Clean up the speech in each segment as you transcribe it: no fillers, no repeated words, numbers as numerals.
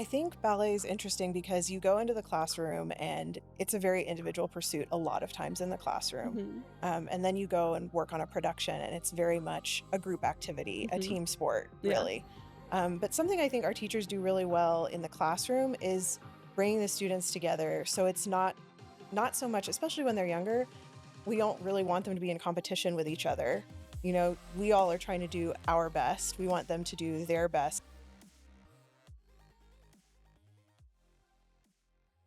I think ballet is interesting because you go into the classroom and it's a very individual pursuit a lot of times in the classroom. Hmm. And then you go and work on a production, and it's very much a group activity, a Hmm. team sport, Yeah. really. But something I think our teachers do really well in the classroom is bringing the students together. So it's not so much, especially when they're younger, we don't really want them to be in competition with each other. We all are trying to do our best. We want them to do their best.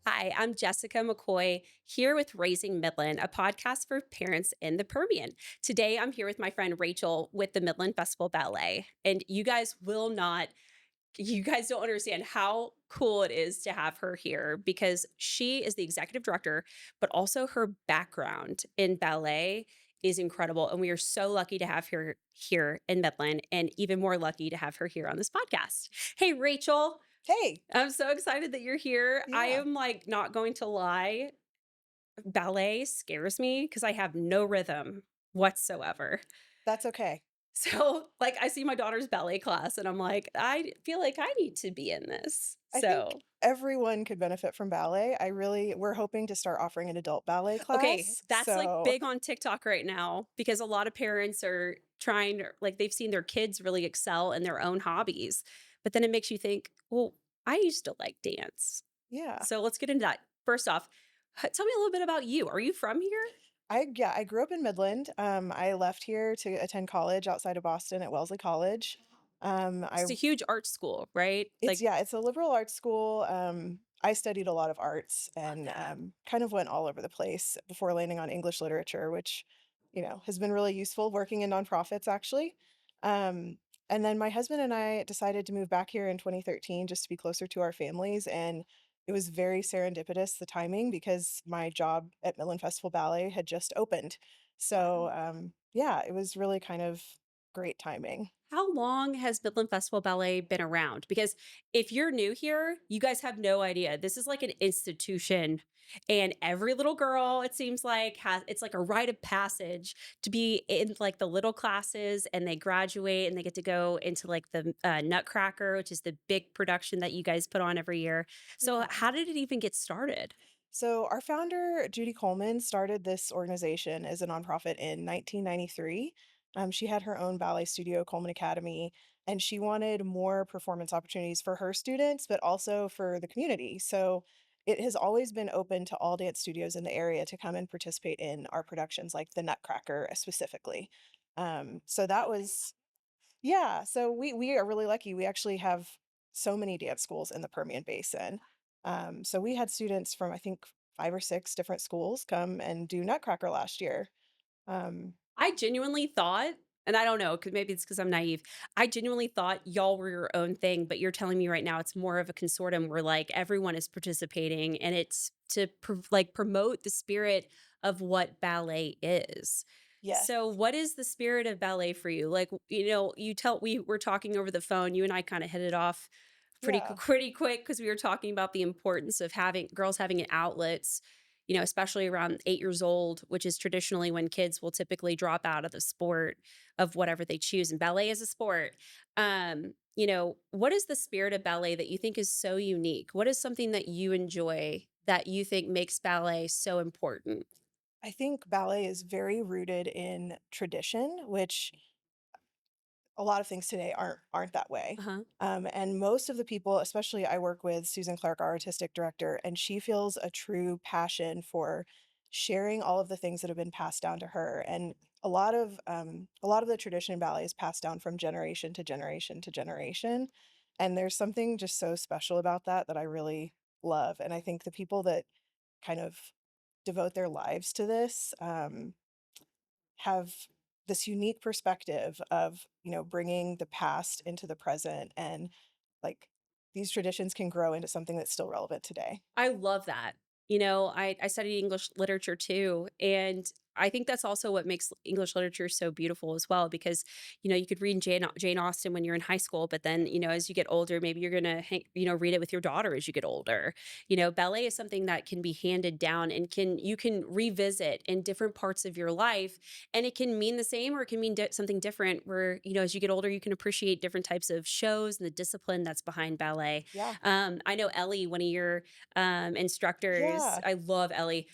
Hi, I'm Jessica McCoy here with Raising Midland, a podcast for parents in the Permian. Today, I'm here with my friend Rachel with the Midland Festival Ballet. And you guys don't understand how cool it is to have her here because she is the executive director, but also her background in ballet is incredible. And we are so lucky to have her here in Midland and even more lucky to have her here on this podcast. Hey, Rachel. Hey, I'm so excited that you're here. I yeah, am like not going to lie. Ballet scares me because I have no rhythm whatsoever. that's okay. So, like, I see my daughter's ballet class and I'm like, I feel like I need to be in this. I think So, everyone could benefit from ballet. We're hoping to start offering an adult ballet okay, class. that's like So, big on TikTok right now because a lot of parents are like, they've seen their kids really excel in their own hobbies. But then it makes you think, well, I used to like dance. yeah. So, let's get into that. First off, tell me a little bit about you. Are you from here? I grew up in Midland. I left here to attend college outside of Boston at Wellesley College. I It's a huge art school, right? It's Like, yeah, it's a liberal arts school. I studied a lot of arts love and that. kind of went all over the place before landing on English literature, which, has been really useful working in nonprofits actually. And then my husband and I decided to move back here in 2013 just to be closer to our families. And it was very serendipitous, the timing, because my job at Midland Festival Ballet had just opened. So, Wow. yeah, it was really kind of great timing. How long has Midland Festival Ballet been around? Because if you're new here, you guys have no idea. This is like an institution, and every little girl, it seems like, has it's like a rite of passage to be in like the little classes, and they graduate and they get to go into like the Nutcracker, which is the big production that you guys put on every year. So, Yeah. how did it even get started? So, our founder, Judy Coleman, started this organization as a nonprofit in 1993. She had her own ballet studio, Coleman Academy, and she wanted more performance opportunities for her students, but also for the community. So, it has always been open to all dance studios in the area to come and participate in our productions, like the Nutcracker specifically. So that was Yeah, so we are really lucky. We actually have so many dance schools in the Permian Basin. So we had students from I think 5 or 6 different schools come and do Nutcracker last year. Um, I genuinely thought, and I don't know, maybe it's because I'm naive. I genuinely thought y'all were your own thing, but you're telling me right now it's more of a consortium where like everyone is participating, and it's to like promote the spirit of what ballet is. yes. So, what is the spirit of ballet for you? Like, we were talking over the phone. You and I kind of hit it off Yeah. pretty quick because we were talking about the importance of having girls having outlets, especially around 8 years old, which is traditionally when kids will typically drop out of the sport of whatever they choose. And ballet is a sport. What is the spirit of ballet that you think is so unique? What is something that you enjoy that you think makes ballet so important? I think ballet is very rooted in tradition, which a lot of things today aren't that way. Uh huh. And most of the people, especially I work with Susan Clark, our artistic director, and she feels a true passion for sharing all of the things that have been passed down to her. And a lot of the tradition in ballet is passed down from generation to generation to generation. And there's something just so special about that I really love. And I think the people that kind of devote their lives to this have this unique perspective of, bringing the past into the present and like these traditions can grow into something that's still relevant today. I love that. I studied English literature too. And I think that's also what makes English literature so beautiful as well, because, you could read Jane Austen when you're in high school, but then, as you get older, maybe you're gonna read it with your daughter as you get older. Ballet is something that can be handed down and you can revisit in different parts of your life, and it can mean the same or it can mean something different. Where as you get older, you can appreciate different types of shows and the discipline that's behind ballet. Yeah. I know Ellie, one of your instructors. Yeah. I love Ellie.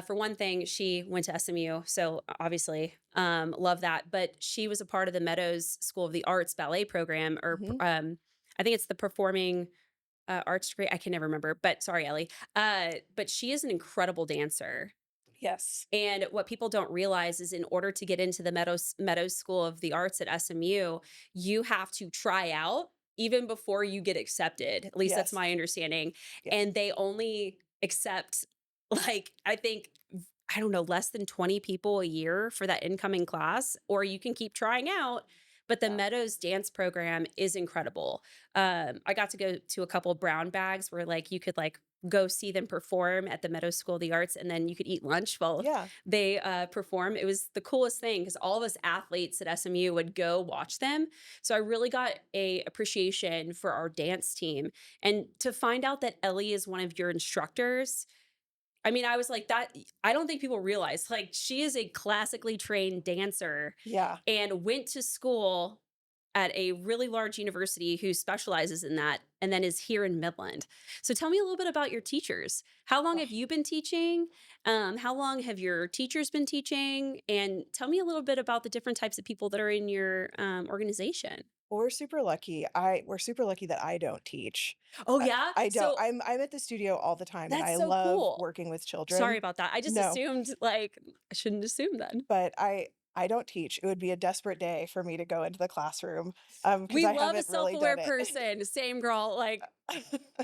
For one thing, she went to SMU, so obviously, love that. But she was a part of the Meadows School of the Arts ballet program, or Mhm. I think it's the performing arts degree. I can never remember, but sorry, Ellie. But she is an incredible dancer. Yes. And what people don't realize is, in order to get into the Meadows School of the Arts at SMU, you have to try out even before you get accepted. At least that's Yes. my understanding. Yes. And they only accept, like, I think, I don't know, less than 20 people a year for that incoming class, or you can keep trying out. But the Yeah. Meadows dance program is incredible. I got to go to a couple brown bags where, like, you could, like, go see them perform at the Meadows School of the Arts, and then you could eat lunch while Yeah. they perform. It was the coolest thing because all of us athletes at SMU would go watch them. So I really got a appreciation for our dance team, and to find out that Ellie is one of your instructors. I mean, I was like, that, I don't think people realize, like, she is a classically trained dancer Yeah. and went to school at a really large university who specializes in that, and then is here in Midland. So tell me a little bit about your teachers. How long Ugh. have you been teaching? How long have your teachers been teaching? And tell me a little bit about the different types of people that are in your organization. We're super lucky. We're super lucky that I don't teach. Oh I yeah, I don't. so I'm at the studio all the time, and that's I so love cool. working with Sorry children. about that. I just No, assumed, like, I shouldn't assume then. but I don't teach. It would be a desperate day for me to go into the classroom, because We I love a haven't really self-aware done it. person. Same girl. Like,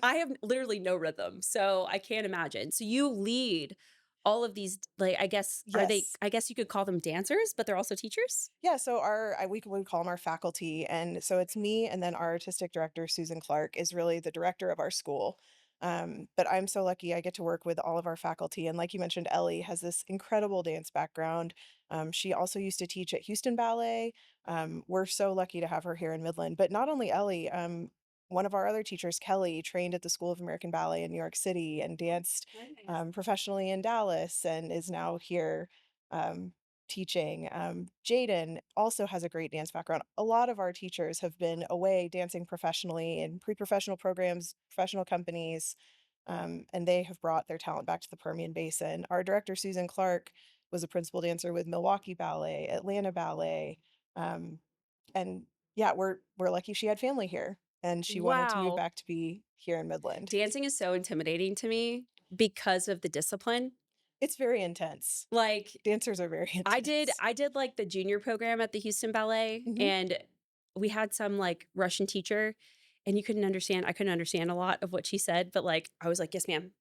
I have literally no rhythm, so I can't imagine. So you lead all of these, like, I guess, are they, Yes. I guess you could call them dancers, but they're also teachers? Yeah, so we would call them our faculty, and so it's me, and then our artistic director, Susan Clark, is really the director of our school. But I'm so lucky I get to work with all of our faculty, and like you mentioned, Ellie has this incredible dance background. She also used to teach at Houston Ballet. We're so lucky to have her here in Midland. But not only Ellie, one of our other teachers, Kelly, trained at the School of American Ballet in New York City and danced Nice. professionally in Dallas, and is now here. Um, Teaching. Jaden also has a great dance background. A lot of our teachers have been away dancing professionally in pre-professional programs, professional companies, and they have brought their talent back to the Permian Basin. Our director, Susan Clark, was a principal dancer with Milwaukee Ballet, Atlanta Ballet, um, and yeah, we're lucky she had family here, and she wanted to move Wow. back to be here in Midland. Dancing is so intimidating to me because of the discipline. It's very intense. Like, Dancers are very I did intense. I did, like, the junior program at the Houston Ballet, Mhm. and we had some, like, Russian teacher, and I couldn't understand a lot of what she said, but, like, I was like, "Yes, ma'am."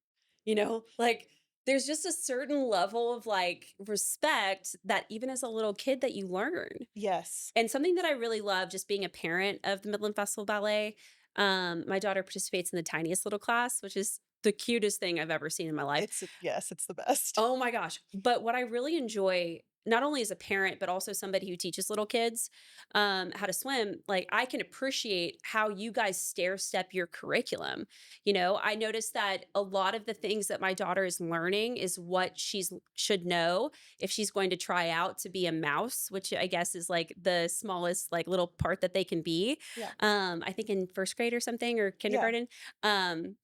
Like, there's just a certain level of, like, respect that even as a little kid that you learn. Yes. And something that I really love, just being a parent of the Midland Festival Ballet, my daughter participates in the tiniest little class, which is the cutest thing I've ever seen in my life. Yes, it's the best. Oh my gosh. But what I really enjoy, not only as a parent, but also somebody who teaches little kids how to swim, like, I can appreciate how you guys stair step your curriculum. I noticed that a lot of the things that my daughter is learning is what she's should know if she's going to try out to be a mouse, which I guess is, like, the smallest, like, little part that they can be. Yeah. I think in first grade or something, or Yeah. kindergarten. Um,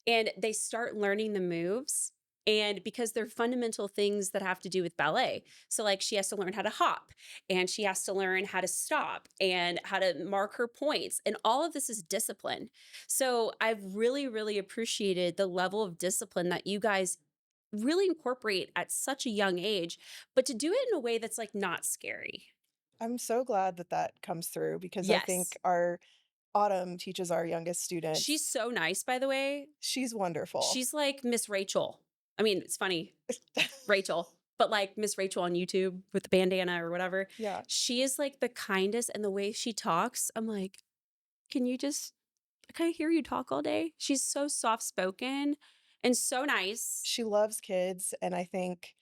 and they start learning the moves, and because they're fundamental things that have to do with ballet. So, like, she has to learn how to hop, and she has to learn how to stop and how to mark her points, and all of this is discipline. So I've really, really appreciated the level of discipline that you guys really incorporate at such a young age, but to do it in a way that's, like, not scary. I'm so glad that that comes through because I think Yes. our Autumn teaches our youngest She's students. so nice, by the way. She's wonderful. She's like Miss Rachel. I mean, it's funny, Rachel, but like Miss Rachel on YouTube with the bandana or whatever. Yeah. She is like the kindest, and the way she talks, I'm like, can I hear you talk all day? She's so soft spoken and so nice. She loves kids, and I think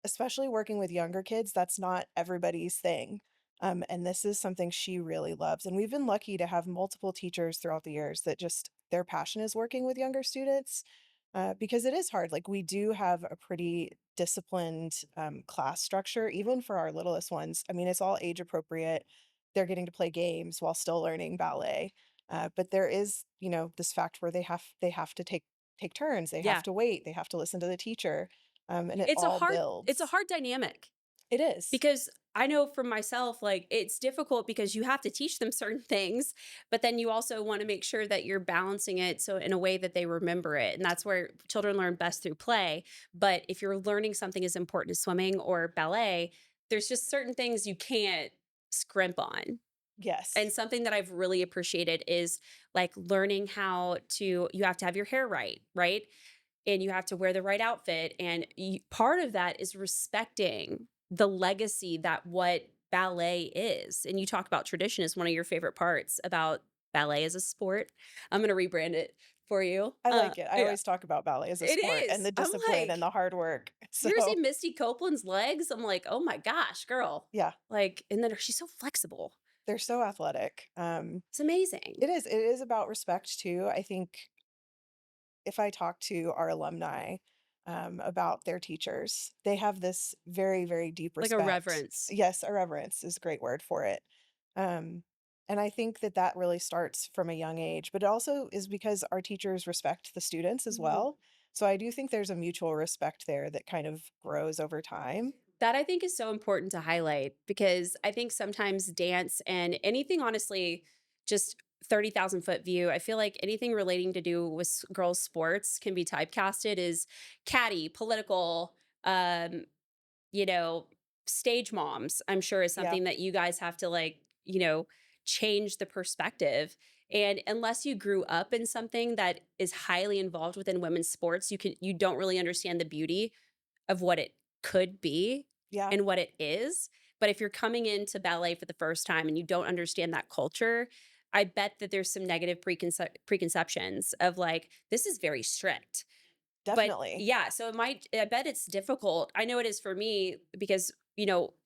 especially working with younger kids, that's not everybody's thing. And this is something she really loves. And we've been lucky to have multiple teachers throughout the years that just their passion is working with younger students because it is hard. Like we do have a pretty disciplined class structure, even for our littlest ones. I mean, it's all age appropriate. They're getting to play games while still learning ballet. But there is, this fact where they have to take turns. They have Yeah. to wait. They have to listen to the teacher and it It's a all hard it's a builds. hard dynamic. It is. Because I know for myself, like, it's difficult because you have to teach them certain things, but then you also wanna make sure that you're balancing it so in a way that they remember it, and that's where children learn best through play, but if you're learning something as important as swimming or ballet, there's just certain things you can't scrimp on, and Yes. something that I've really appreciated is, like, learning how to you have to have your hair right, right? And you have to wear the right outfit, and part of that is respecting the legacy that what ballet is. And you talk about tradition as one of your favorite parts about ballet as a sport. I'm gonna rebrand it for you. I like it. I Yeah, always talk about ballet as a it sport and is. the I'm discipline and like, the hard work. you ever see So, Misty Copeland's legs? I'm like, oh my gosh, girl. yeah, Like, and then she's so flexible. they're so athletic. It's amazing. It is about respect too. I think if I talk to our alumni about their teachers, they have this very, very deep Like a respect. reverence. Yes, a reverence is a great word for it. Um, and I think that that really starts from a young age, but it also is because our teachers respect the students as Mhm. well. So I do think there's a mutual respect there that kind of grows over time. That I think is so important to highlight because I think sometimes dance and anything honestly, just 30,000-foot view, I feel like anything relating to do with girls' sports can be typecasted as catty, political, um, you know, stage moms, I'm sure is Yeah, something that you guys have to like, change the perspective. And unless you grew up in something that is highly involved within women's sports, you don't really understand the beauty of what it could be yeah, and what it is. But if you're coming into ballet for the first time and you don't understand that culture, I bet that there's some negative preconceptions of like, this is very strict. But definitely. yeah, so I bet it's difficult. I know it is for me because,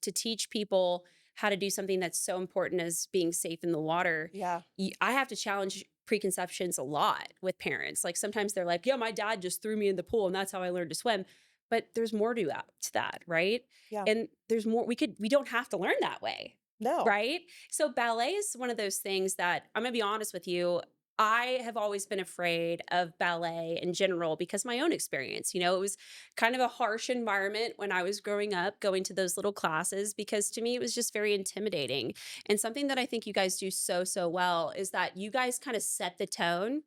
to teach people how to do something that's so important as being safe in the water, Yeah, I have to challenge preconceptions a lot with parents. Like sometimes they're like, yeah, my dad just threw me in the pool and that's how I learned to swim. But there's more to that, right? yeah. And there's more we don't have to learn that way. No, Right? So ballet is one of those things that I'm gonna be honest with you, I have always been afraid of ballet in general because my own experience, it was kind of a harsh environment when I was growing up, going to those little classes, because to me it was just very intimidating. And something that I think you guys do so, so well is that you guys kind of set the tone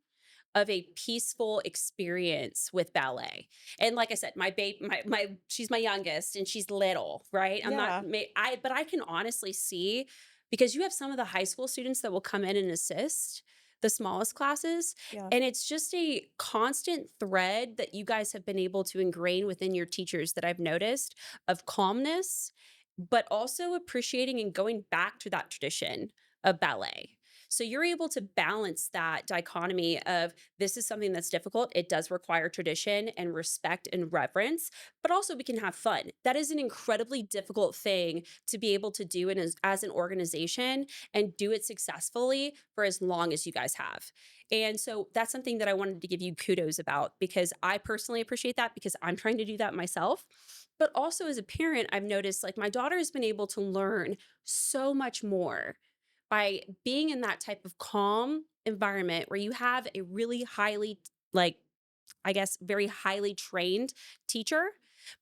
of a peaceful experience with ballet. And like I said, my babe, my she's my youngest and she's little, right? I'm not yeah, but I can honestly see because you have some of the high school students that will come in and assist the smallest classes. yeah, And it's just a constant thread that you guys have been able to ingrain within your teachers that I've noticed of calmness, but also appreciating and going back to that tradition of ballet. So you're able to balance that dichotomy of this is something that's difficult. It does require tradition and respect and reverence, but also we can have fun. That is an incredibly difficult thing to be able to do as an organization and do it successfully for as long as you guys have. And so that's something that I wanted to give you kudos about because I personally appreciate that because I'm trying to do that myself. But also as a parent, I've noticed like my daughter has been able to learn so much more by being in that type of calm environment where you have a really highly, like, I guess, very highly trained teacher,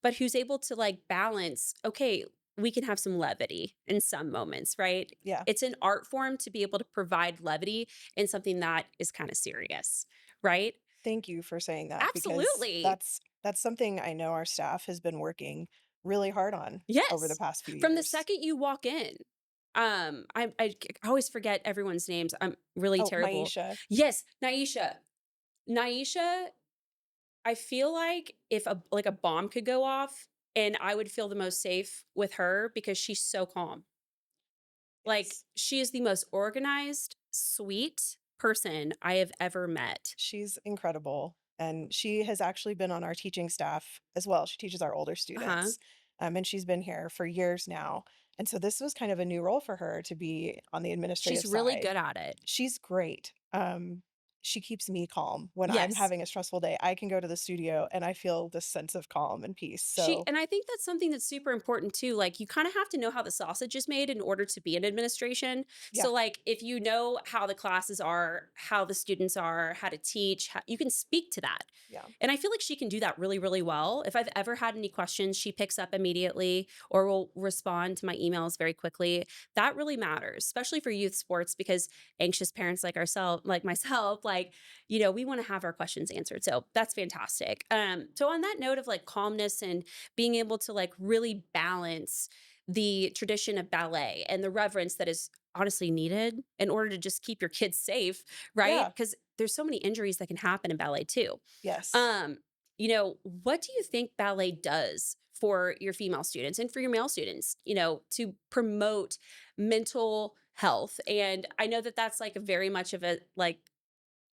but who's able to like balance, okay, we can have some levity in some moments, right? yeah. It's an art form to be able to provide levity in something that is kind of serious, right? Thank you for saying that because Absolutely. that's something I know our staff has been working really hard on over the Yes. past few From the years. second you walk in, I always forget everyone's names. I'm really Oh, terrible. Maisha. Yes, Naisha. Naisha, I feel like if a bomb could go off and I would feel the most safe with her because she's so calm. Like Yes. she is the most organized, sweet person I have ever met. She's incredible, and she has actually been on our teaching staff as well. She teaches our older Uh-huh. students, and she's been here for years now. And so this was kind of a new role for her to be on the She's administrative really side. good at it. She's great. She keeps me calm. When I'm Yes. having a stressful day, I can go to the studio and I feel this sense of calm and peace. She So, and I think that's something that's super important too. Like you kind of have to know how the sausage is made in order to be in administration. yeah, So like if you know how the classes are, how the students are, how to teach, you can speak to that. yeah, And I feel like she can do that really, really well. If I've ever had any questions, she picks up immediately or will respond to my emails very quickly. That really matters, especially for youth sports, because anxious parents like ourselves, like myself, like, we want to have our questions answered. So that's fantastic. So on that note of like calmness and being able to like really balance the tradition of ballet and the reverence that is honestly needed in order to just keep your kids safe, right? yeah, Because there's so many injuries that can happen in ballet too. yes. Um, what do you think ballet does for your female students and for your male students, to promote mental health? And I know that that's like a very much of a like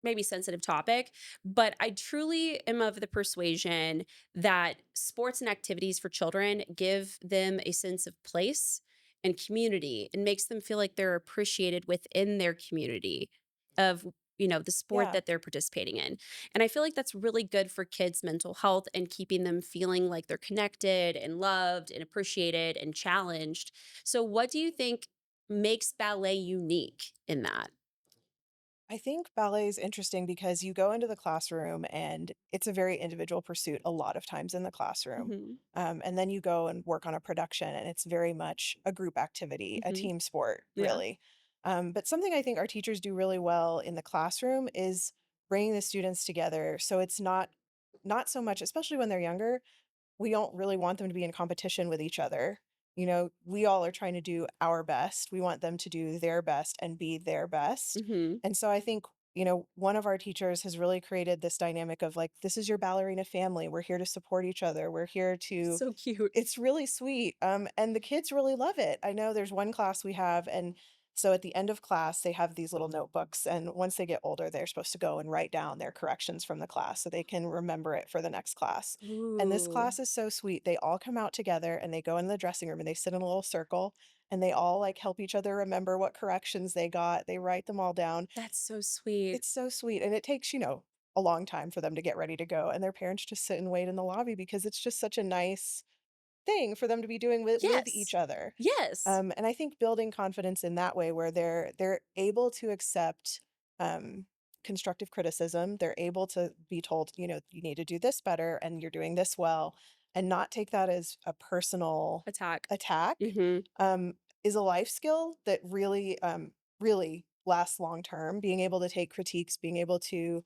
maybe sensitive topic, but I truly am of the persuasion that sports and activities for children give them a sense of place and community and makes them feel like they're appreciated within their community of the sport Yeah. that they're participating in. And I feel like that's really good for kids' mental health and keeping them feeling like they're connected and loved and appreciated and challenged. So what do you think makes ballet unique in that? I think ballet is interesting because you go into the classroom and it's a very individual pursuit a lot of times in the classroom. Mhm. And then you go and work on a production, and it's very much a group activity, a Mhm. team sport, Yeah. really. But something I think our teachers do really well in the classroom is bringing the students together. So it's not so much, especially when they're younger, we don't really want them to be in competition with each other. We all are trying to do our best. We want them to do their best and be their best. Mhm. And so I think, one of our teachers has really created this dynamic of like, this is your ballerina family. We're here to support each other. We're here to So cute. it's really sweet, and the kids really love it. I know there's one class we have, and so at the end of class, they have these little notebooks, and once they get older, they're supposed to go and write down their corrections from the class so they can remember it for the next class. And this Ooh, class is so sweet. They all come out together and they go in the dressing room and they sit in a little circle and they all like help each other remember what corrections they got. They write them all down. that's so sweet. It's so sweet. And it takes, a long time for them to get ready to go. And their parents just sit and wait in the lobby because it's just such a nice thing for them to be doing with each Yes. other. Yes. And I think building confidence in that way where they're able to accept um, constructive criticism, they're able to be told, you need to do this better and you're doing this well, and not take that as a personal Attack. attack, Mhm. is a life skill that really lasts long term. Being able to take critiques, being able to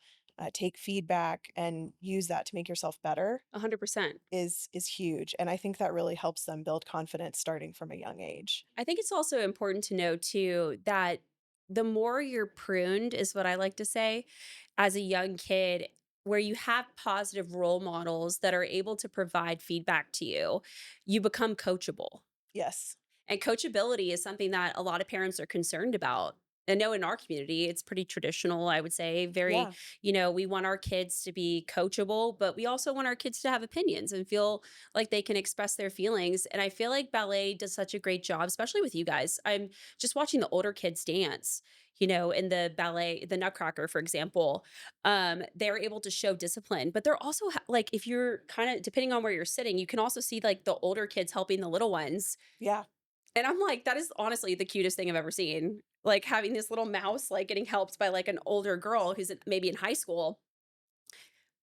take feedback and use that to make yourself better 100%. is huge, and I think that really helps them build confidence starting from a young age. I think it's also important to know too that the more you're pruned is what I like to say as a young kid where you have positive role models that are able to provide feedback to you, you become coachable. Yes. And coachability is something that a lot of parents are concerned about. I know in our community, it's pretty traditional, I would say. Very, Yeah. we want our kids to be coachable, but we also want our kids to have opinions and feel like they can express their feelings. And I feel like ballet does such a great job, especially with you guys. I'm just watching the older kids dance. In the ballet, the Nutcracker, for example, they're able to show discipline, but they're also like, if you're kind of depending on where you're sitting, you can also see like the older kids helping the little ones Yeah. and I'm like, that is honestly the cutest thing I've ever seen. Like having this little mouse, like getting helped by like an older girl who's maybe in high school.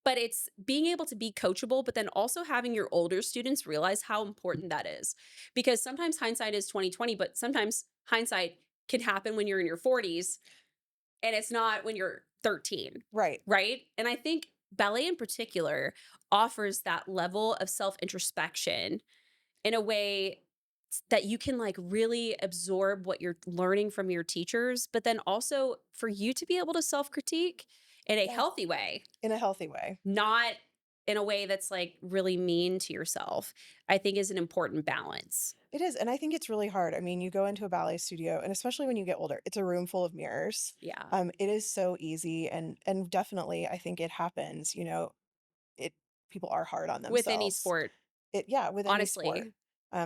But it's being able to be coachable, but then also having your older students realize how important that is. Because sometimes hindsight is 2020, but sometimes hindsight can happen when you're in your 40s and it's not when you're 13, Right. right? And I think ballet in particular offers that level of self introspection in a way that you can like really absorb what you're learning from your teachers, but then also for you to be able to self critique in a Yeah. healthy way, In a healthy way. not in a way that's like really mean to yourself, I think is an important balance. It is, and I think it's really hard. I mean, you go into a ballet studio, and especially when you get older, it's a room full of mirrors. Yeah. It is so easy, and definitely, I think it happens. It people are hard on With any themselves. sport, Yeah, with any honestly. sport.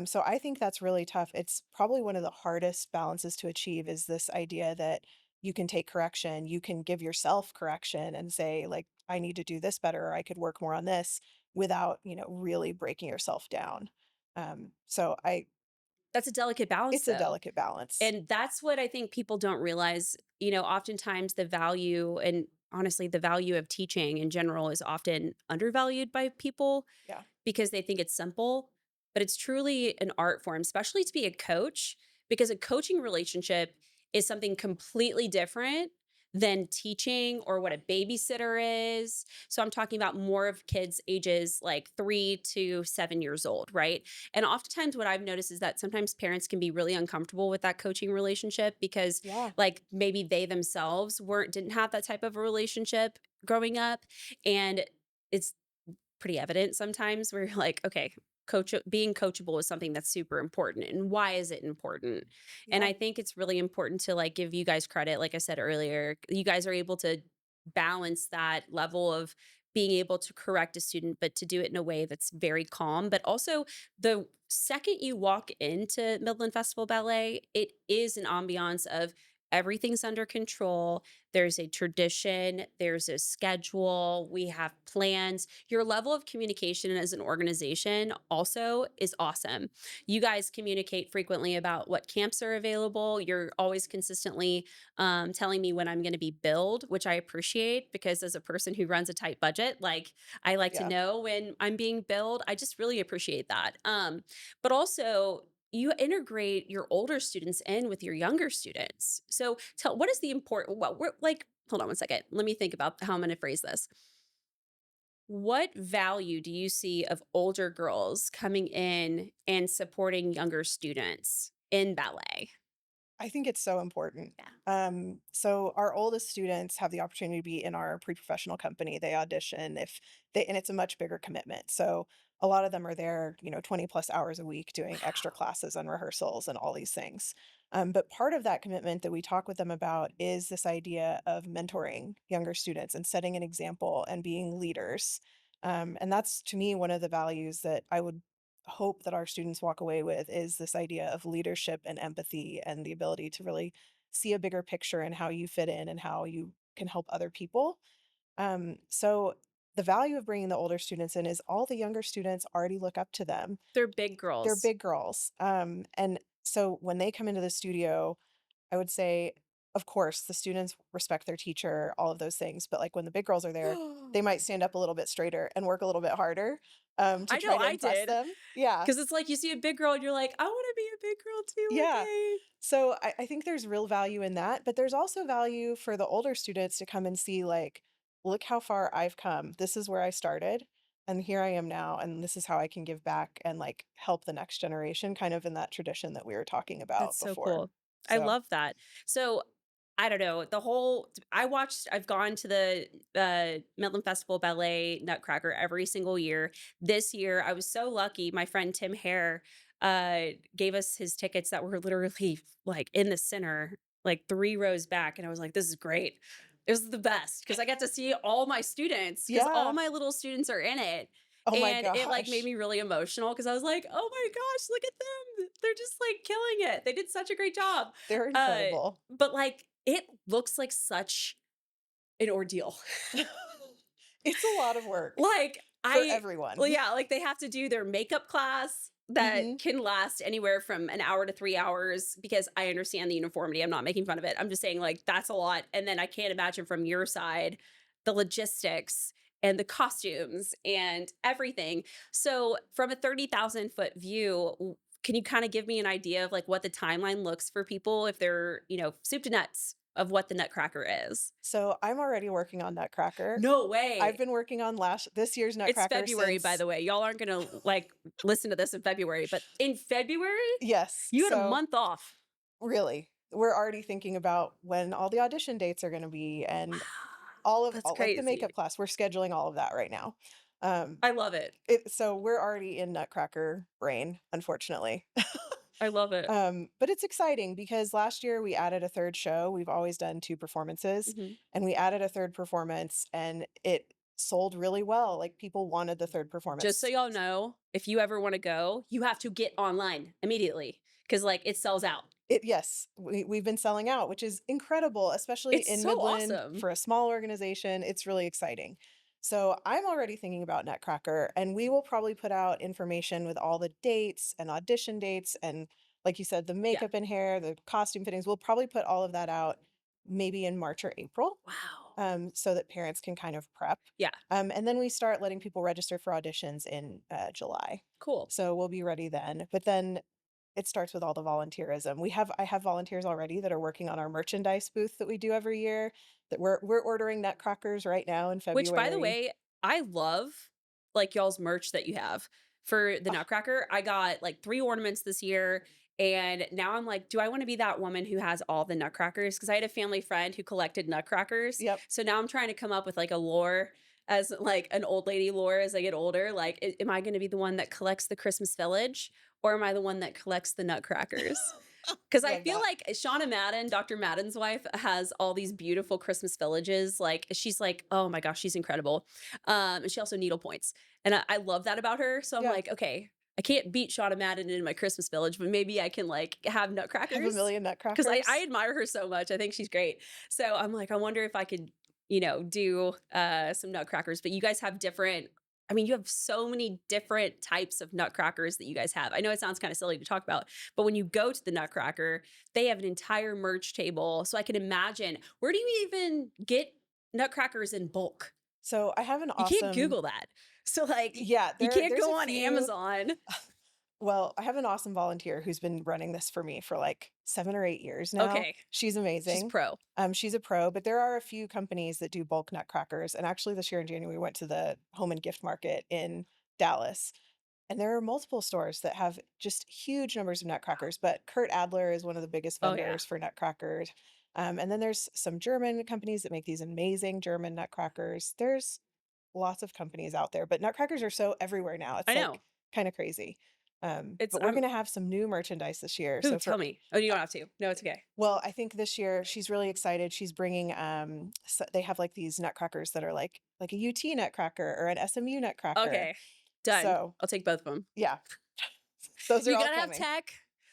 So I think that's really tough. It's probably one of the hardest balances to achieve is this idea that you can take correction, you can give yourself correction and say, like, I need to do this better, or I could work more on this without, really breaking yourself down. So That's a delicate balance, it's a though. delicate balance. And that's what I think people don't realize. Oftentimes the value and honestly, the value of teaching in general is often undervalued by people Yeah. because they think it's simple, but it's truly an art form, especially to be a coach, because a coaching relationship is something completely different than teaching or what a babysitter is. So I'm talking about more of kids ages like 3 to 7 years old, right? And oftentimes what I've noticed is that sometimes parents can be really uncomfortable with that coaching relationship because Yeah. like maybe they themselves didn't have that type of a relationship growing up. And it's pretty evident sometimes where you're like, okay, being coachable is something that's super important. And why is it important? And Yeah. I think it's really important to like give you guys credit. Like I said earlier, you guys are able to balance that level of being able to correct a student, but to do it in a way that's very calm. But also, the second you walk into Midland Festival Ballet, it is an ambiance of everything's under control. There's a tradition, there's a schedule, we have plans. Your level of communication as an organization also is awesome. You guys communicate frequently about what camps are available. You're always consistently telling me when I'm going to be billed, which I appreciate because as a person who runs a tight budget, like I like to Yeah. know when I'm being billed. I just really appreciate that. But also, you integrate your older students in with your younger students. So what is the important what we're like hold on one second. Let me think about how I'm going to phrase this. What value do you see of older girls coming in and supporting younger students in ballet? I think it's so important. Yeah. So our oldest students have the opportunity to be in our pre-professional company. They audition if they, and it's a much bigger commitment. So a lot of them are there, 20 plus hours a week doing extra Wow. classes and rehearsals and all these things. But part of that commitment that we talk with them about is this idea of mentoring younger students and setting an example and being leaders. And that's to me one of the values that I would hope that our students walk away with is this idea of leadership and empathy and the ability to really see a bigger picture and how you fit in and how you can help other people. So the value of bringing the older students in is all the younger students already look up to them. They're big They're girls. big girls. And so when they come into the studio, I would say, of course, the students respect their teacher, all of those things. But like when the big girls are there, they might stand up a little bit straighter and work a little bit harder to I know try to I impress did. them. Yeah. Because it's like you see a big girl and you're like, I want to be a big girl too one Yeah. day. So I think there's real value in that, but there's also value for the older students to come and see, like, look how far I've come. This is where I started, and here I am now, and this is how I can give back and like help the next generation, kind of in that tradition that we were talking That's about so before. cool. I So love that. So, I don't know, I've gone to the, Midland Festival Ballet Nutcracker every single year. This year, I was so lucky, my friend Tim Hare, gave us his tickets that were literally, like, in the center, like, 3 rows back, and I was like, "This is great." It was the best because I got to see all my students because all yeah. my little students are in it, Oh my and it, like, made gosh. me really emotional because I was like, "Oh my gosh, look at them. They're just, like, killing it. They did such a great job." They're Uh, incredible. but, like, it looks like such an ordeal. It's a lot of work Like, for well, everyone. yeah, like, they have to do their makeup class that Mhm. can last anywhere from an hour to 3 hours because I understand the uniformity, I'm not making fun of it, I'm just saying, like, that's a lot, and then I can't imagine from your side, the logistics and the costumes and everything. So, from a 30,000-foot view, can you kinda give me an idea of, like, what the timeline looks for people if they're, soup to nuts of what the Nutcracker is? So I'm already working on Nutcracker. No I've way. been working on last this year's It's Nutcracker February, by since the way. Y'all aren't gonna, like, listen to this in February, but in February? yes. You had a So month off. really, we're already thinking about when all the audition dates are gonna be and all of That's all like the crazy. makeup class. We're scheduling all of that right now. Um, I love it. so we're already in Nutcracker brain, unfortunately. I love it. But it's exciting because last year we added a third show. We've always done 2 performances, Mhm. and we added a third performance, and it sold really well. Like people wanted the third Just so performance. y'all know, if you ever wanna go, you have to get online immediately because like, it sells out. Yes, we've been selling out, which is incredible, especially It's in so Midland awesome. for a small organization. It's really exciting. So I'm already thinking about Nutcracker, and we will probably put out information with all the dates and audition dates, and like you said, the Yeah. makeup and hair, the costume fittings. We'll probably put all of that out maybe in March or April, Wow. so that parents can kind of prep. Yeah, And then we start letting people register for auditions in July. cool. So we'll be ready then. But then it starts with all the volunteerism. I have volunteers already that are working on our merchandise booth that we do every year, that we're ordering nutcrackers right now in Which, by the February. way, I love, like, y'all's merch that you have for the Ah, Nutcracker. I got, like, 3 ornaments this year, and now I'm like, "Do I wanna be that woman who has all the nutcrackers?" Because I had a family friend who collected nutcrackers, yep. so now I'm trying to come up with, like, a lore as, like, an old lady lore as I get older, like, a am I gonna be the one that collects the Christmas village, or am I the one that collects the nutcrackers? 'Cause I Love feel that. like Shauna Madden, Dr. Madden's wife, has all these beautiful Christmas villages, like, she's like, oh my gosh, she's incredible, and she also needle points, and I love that about her, so I'm Yeah. like, "Okay, I can't beat Shauna Madden in my Christmas village, but maybe I can, like, have Have a nutcrackers," million 'cause I nutcrackers. admire her so much, I think she's great, so I'm like, I wonder if I could, do, some nutcrackers, but you guys have different I mean, you have so many different types of nutcrackers that you guys have. I know it sounds kinda silly to talk about, but when you go to the Nutcracker, they have an entire merch table, so I can imagine where do you even get nutcrackers in bulk? So I have an You can't awesome Google that. So, like, yeah, you can't there's a go on few. Amazon. Well, I have an awesome volunteer who's been running this for me for like 7 or 8 years now. Okay, She's she's amazing. pro. She's a pro, but there are a few companies that do bulk nutcrackers. And actually, this year in January, we went to the home and gift market in Dallas, and there are multiple stores that have just huge numbers of nutcrackers. But Kurt Adler is one of the biggest Oh, yeah. vendors for nutcrackers. And then there's some German companies that make these amazing German nutcrackers. There's lots of companies out there, but nutcrackers are so everywhere now. I It's like know. kind of crazy. It's But we're I'm gonna have some new merchandise this year. Ooh, So tell for me. Oh, you uh, don't have to. No, it's okay. well, I think this year she's really excited. She's bringing they have like these nutcrackers that are like a UT nutcracker or an SMU nutcracker. Okay, done. So I'll take both of them. yeah, those are You all gotta have coming. tech.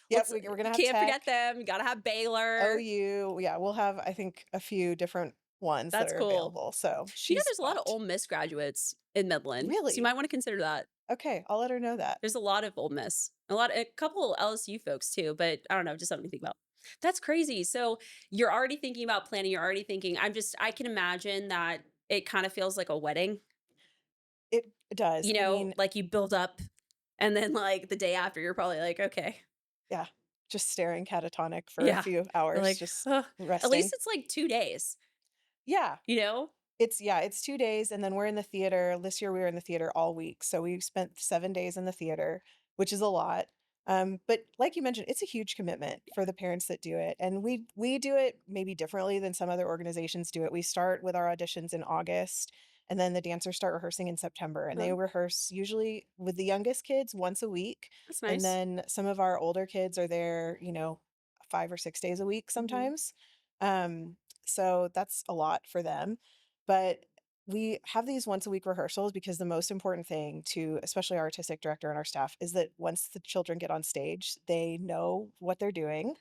Yep, we're gonna have Can't forget tech, them. You gotta have Baylor. OU. Yeah, we'll have I think a few different ones that That's are cool. available. So she's There's a lot of pumped. Ole Miss graduates in Midland, so you Really? might wanna consider that. Okay, I'll let her know that. There's a lot of Ole Miss, a couple LSU folks too, but I don't know, just something to think about. That's crazy. So you're already thinking about planning. You're already thinking. I can imagine that it kind of feels like a wedding. It does. I mean, Like you build up, and then like the day after, you're probably like, okay, yeah, just staring catatonic for a yeah. few You're hours, like, just at least resting. it's like 2 days. Yeah, You know? it's 2 days, and then we're in the theater. This year, we were in the theater all week, so we spent 7 days in the theater, which is a lot. But like you mentioned, it's a huge commitment for the parents that do it, and we do it maybe differently than some other organizations do it. We start with our auditions in August, and then the dancers start rehearsing in September, and they Huh, rehearse usually with the youngest kids once a week, that's and nice. then some of our older kids are there, 5 or 6 days a week Hmm. sometimes. Um, so that's a lot for them. But we have these once a week rehearsals because the most important thing to especially our artistic director and our staff is that once the children get on stage, they know what they're doing.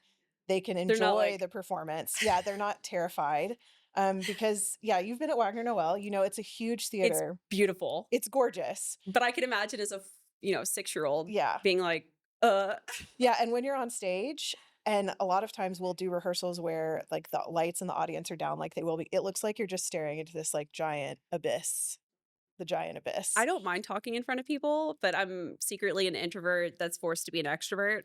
They can They're not enjoy like the performance. Yeah, they're not terrified. Because yeah, you've been at Wagner Noel, it's a huge it's theater. beautiful, It's gorgeous. but I can imagine as a 6-year-old Yeah. being like, uh. Yeah, and when you're on stage and a lot of times we'll do rehearsals where, like, the lights in the audience are down like they will be it looks like you're just staring into this, like, giant abyss, the giant I abyss. don't mind talking in front of people, but I'm secretly an introvert that's forced to be an extrovert.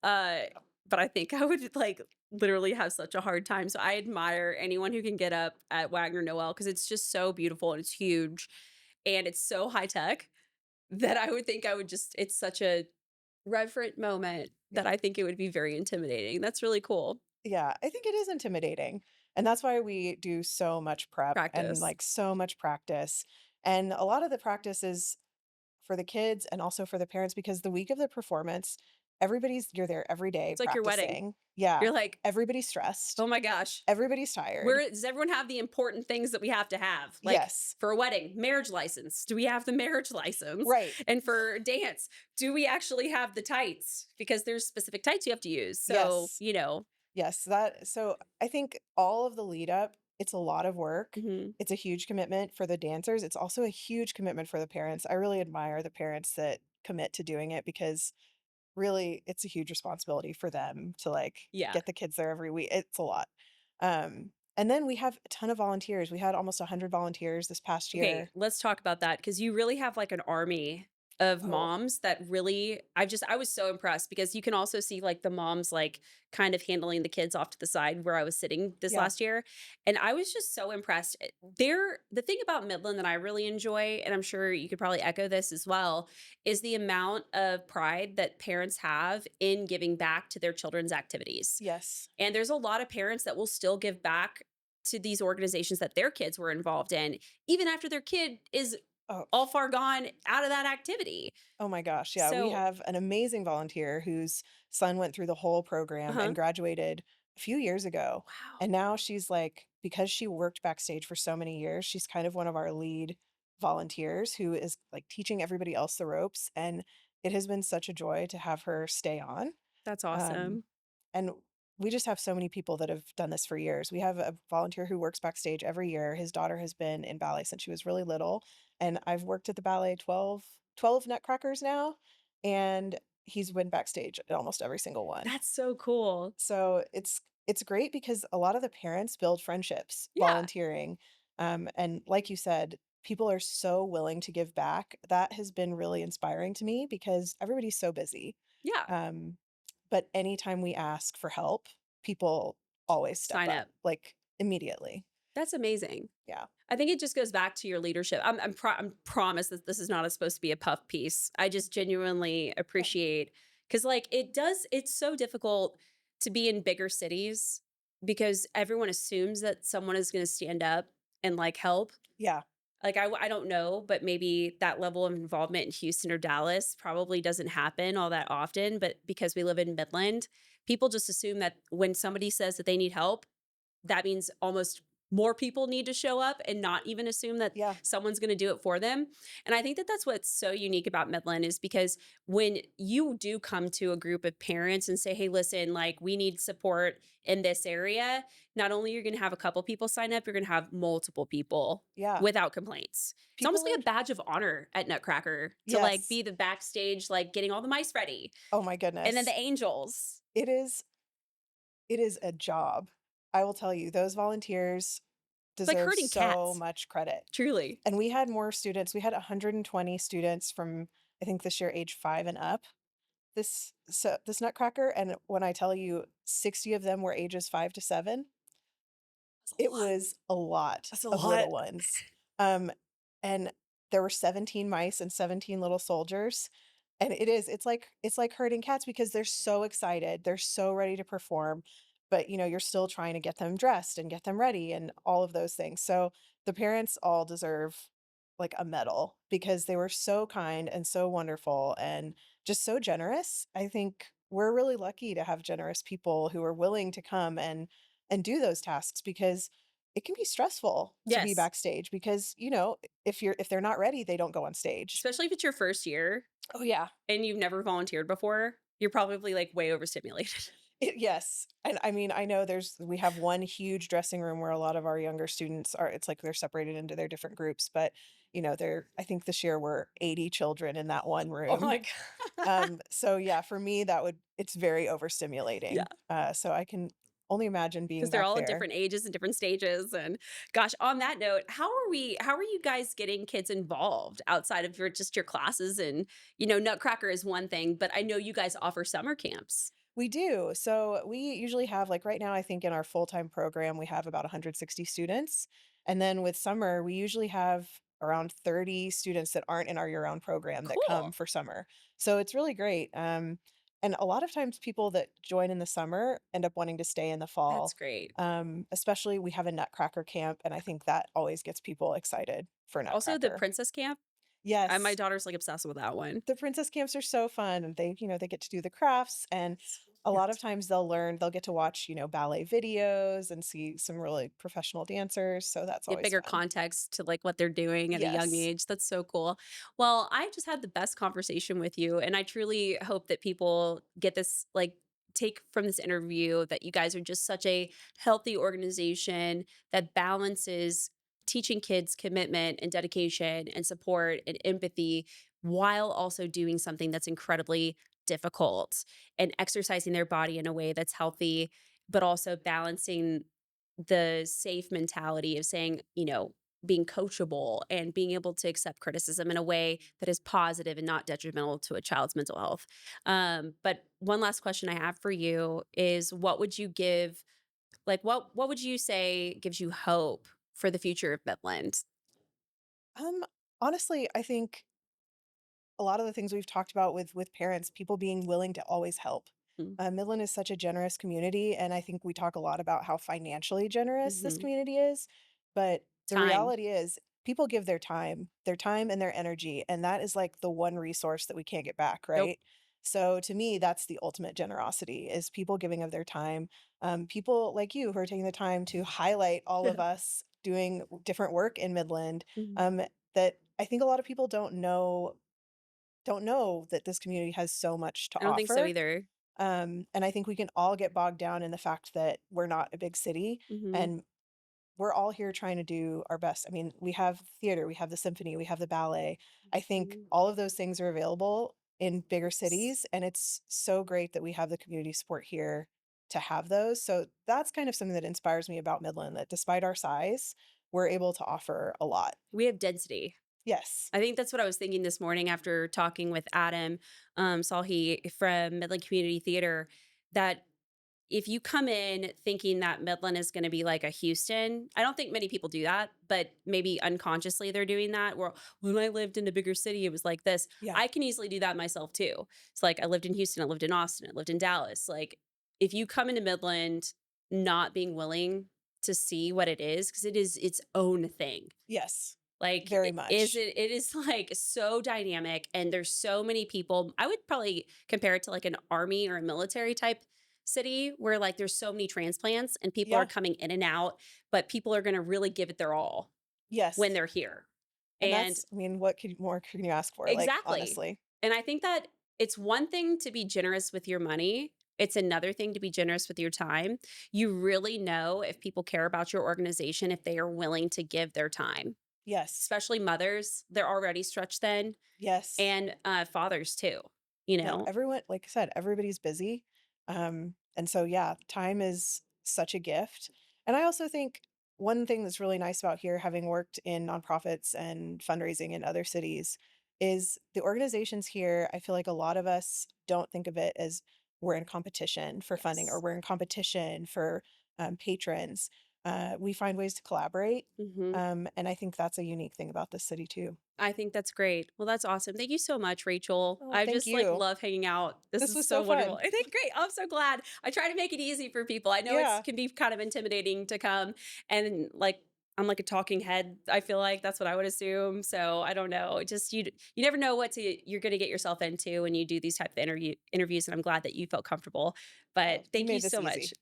Uh, but I think I would like literally have such a hard time. So I admire anyone who can get up at Wagner Noel because it's just so beautiful and it's huge and it's so high tech that I would think I would just, it's such a reverent moment that Yeah. I think it would be very intimidating. That's really cool. Yeah, I think it is intimidating, and that's why we do so much prep and, Practice. like, so much practice, and a lot of the practice is for the kids and also for the parents because the week of the performance, you're there every day It's like your wedding. practicing. Yeah. You're like, Everybody's stressed. "Oh my gosh, Everybody's tired. where does everyone have the important things that we have to have?" Like, Yes. for a wedding, marriage license. Do we have the marriage license? Right. And for dance, do we actually have the tights? Because there's specific tights you have to use. So, Yes. Yes, I think all of the lead up, it's a lot of work. mhm. It's a huge commitment for the dancers. It's also a huge commitment for the parents. I really admire the parents that commit to doing it because really it's a huge responsibility for them to like Yeah. get the kids there every week. It's a lot. And then we have a ton of volunteers. We had almost 100 volunteers this past Okay, year. let's talk about that because you really have like an army of Oh, moms that really I was so impressed because you can also see like the moms like kind of handling the kids off to the side where I was sitting this yeah. last year. And I was just so impressed. The thing about Midland that I really enjoy, and I'm sure you could probably echo this as well, is the amount of pride that parents have in giving back to their children's activities. Yes. And there's a lot of parents that will still give back to these organizations that their kids were involved in, even after their kid is Oh, all far gone out of that activity. oh my gosh. Yeah. We So, have an amazing volunteer whose son went through the whole program uh-huh. and graduated a few years ago. Wow. And now she's like, because she worked backstage for so many years, she's kind of one of our lead volunteers who is like teaching everybody else the ropes. And it has been such a joy to have her stay on. That's Um, awesome. and we just have so many people that have done this for years. We have a volunteer who works backstage every year. His daughter has been in ballet since she was really little, and I've worked at the ballet 12 Nutcrackers now, and he's been backstage at almost every single one. That's so cool. So it's great because a lot of the parents build friendships Yeah. volunteering. And like you said, people are so willing to give back. That has been really inspiring to me because everybody's so busy. Yeah. Um, but anytime we ask for help, people always step Sign up, up. like, immediately. That's amazing. Yeah. I think it just goes back to your leadership. I'm promise that this is not supposed to be a puff piece. I just genuinely Yeah. appreciate because like it's so difficult to be in bigger cities because everyone assumes that someone is going to stand up and like help. Yeah. Like I don't know, but maybe that level of involvement in Houston or Dallas probably doesn't happen all that often, but because we live in Midland, people just assume that when somebody says that they need help, that means almost more people need to show up and not even assume that Yeah. someone's going to do it for them. And I think that that's what's so unique about Midland is because when you do come to a group of parents and say, "Hey, listen, like we need support in this area," not only you're going to have a couple people sign up, you're going to have multiple people Yeah. without complaints. It's almost People like are a badge of honor at Nutcracker to like Yes. be the backstage like getting all the mice ready Oh my and then the goodness. angels. It is it is a job. I will tell you, those volunteers It's like deserve herding so cats, much credit. truly. And we had more students. We had 120 students from, I think this year, age 5 and up. This Nutcracker, and when I tell you 60 of them were ages 5 to 7, That's a it lot. was a lot That's a of lot. little ones. Um, and there were 17 mice and 17 little soldiers. And it's like herding cats because they're so excited. They're so ready to perform. But you're still trying to get them dressed and get them ready and all of those things. So the parents all deserve like a medal because they were so kind and so wonderful and just so generous. I think we're really lucky to have generous people who are willing to come and do those tasks because it can be stressful to be Yes, backstage because, if they're not ready, they don't go on stage. especially if it's your first year Oh, yeah. and you've never volunteered before, you're probably, like, way overstimulated. Yes, and I mean, I know we have one huge dressing room where a lot of our younger students are. It's like they're separated into their different groups, but, I think this year we're 80 children in that one Oh room. my god. So yeah, for me, it's very Yeah, overstimulating. So I can only imagine because being 'cause they're back all at there. different ages and different stages, and gosh, on that note, how are you guys getting kids involved outside of just your classes and, Nutcracker is one thing, but I know you guys offer summer camps. We do. So we usually have, like right now, I think in our full-time program, we have about 160 students. And then with summer, we usually have around 30 students that aren't in our year-round program that come Cool. for summer. So it's really great. And a lot of times people that join in the summer end up wanting to stay in the That's fall. great. Especially we have a Nutcracker camp, and I think that always gets people excited for Also, the Nutcracker. princess camp? My Yes. daughter's, like, obsessed with that one. The princess camps are so fun, and they get to do the crafts, and a lot of Yes. times they'll get to watch, ballet videos and see some really professional dancers, so that's Get always bigger fun. context to, like, what they're doing at a young Yes. age. That's so cool. Well, I just had the best conversation with you, and I truly hope that people get this, like, take from this interview that you guys are just such a healthy organization that balances teaching kids commitment and dedication and support and empathy while also doing something that's incredibly difficult and exercising their body in a way that's healthy, but also balancing the safe mentality of saying, being coachable and being able to accept criticism in a way that is positive and not detrimental to a child's mental health. But one last question I have for you is what would you give, like, what would you say gives you hope for the future of Midland? Um, Honestly, I think a lot of the things we've talked about with parents, people being willing to always help. Mm, Midland is such a generous community, and I think we talk a lot about how financially generous this mhm. community is, but the Time. reality is people give their time and their energy, and that is like the one resource that we can't get back, Nope. right? So to me, that's the ultimate generosity is people giving of their time. People like you who are taking the time to highlight all of us doing different work in Midland. Mhm. Um, that I think a lot of people don't know that this community has so much to I don't think so offer. either. And I think we can all get bogged down in the fact that we're not a big city Mhm. and we're all here trying to do our best. I mean, we have theater, we have the symphony, we have the ballet. I think Mhm. all of those things are available in bigger Yes. cities, and it's so great that we have the community support here to have those. So that's kind of something that inspires me about Midland, that despite our size, we're able to offer a lot. We have density. Yes. I think that's what I was thinking this morning after talking with Adam Salhi from Midland Community Theater. That if you come in thinking that Midland is going to be like a Houston, I don't think many people do that, but maybe unconsciously they're doing that. Well, when I lived in a bigger city, it was like this. Yeah. I can easily do that myself too. It's like I lived in Houston, I lived in Austin, I lived in Dallas. Like if you come into Midland not being willing to see what it is, because it is its own thing. Yes. Like, Very much. it is, like, so dynamic, and there's so many people. I would probably compare it to, like, an army or a military type city where, like, there's so many transplants and people are Yeah. coming in and out, but people are gonna really give it their all when Yes. they're here. And And that's I mean, what could more can you ask for, like, exactly. honestly? And I think that it's one thing to be generous with your money, it's another thing to be generous with your time. You really know if people care about your organization if they are willing to give their time. Yes. Especially mothers, they're already stretched thin, Yes. and, fathers too, you No, know? everyone like I said, everybody's busy. And so, yeah, time is such a gift. And I also think one thing that's really nice about here, having worked in nonprofits and fundraising in other cities, is the organizations here, I feel like a lot of us don't think of it as we're in competition for funding or Yes. we're in competition for patrons. We find ways to collaborate. Mhm. And I think that's a unique thing about this city too. I think that's great. Well, that's awesome. Thank you so much, Rachel. Oh, I thank just, like, you. love hanging out. This This is was so so wonderful. fun. I think great. I'm so glad. I try to make it easy for people. I know it's Yeah. can be kind of intimidating to come and, like, I'm like a talking head, I feel like that's what I would assume. So, I don't know. It just you never know what you're gonna get yourself into when you do these type of interviews, and I'm glad that you felt comfortable. Well, But you thank you made this so much. easy.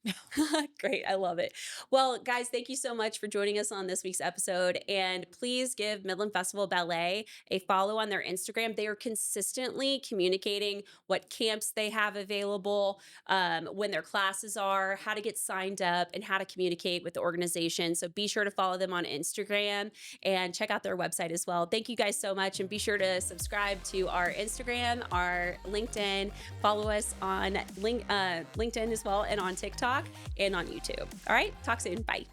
Great. I love it. Well, guys, thank you so much for joining us on this week's episode. And please give Midland Festival Ballet a follow on their Instagram. They are consistently communicating what camps they have available, when their classes are, how to get signed up, and how to communicate with the organization. So be sure to follow them on Instagram and check out their website as well. Thank you guys so much. And be sure to subscribe to our Instagram, our LinkedIn, follow us on LinkedIn as well, and on TikTok and on YouTube. All right, talk soon. Bye.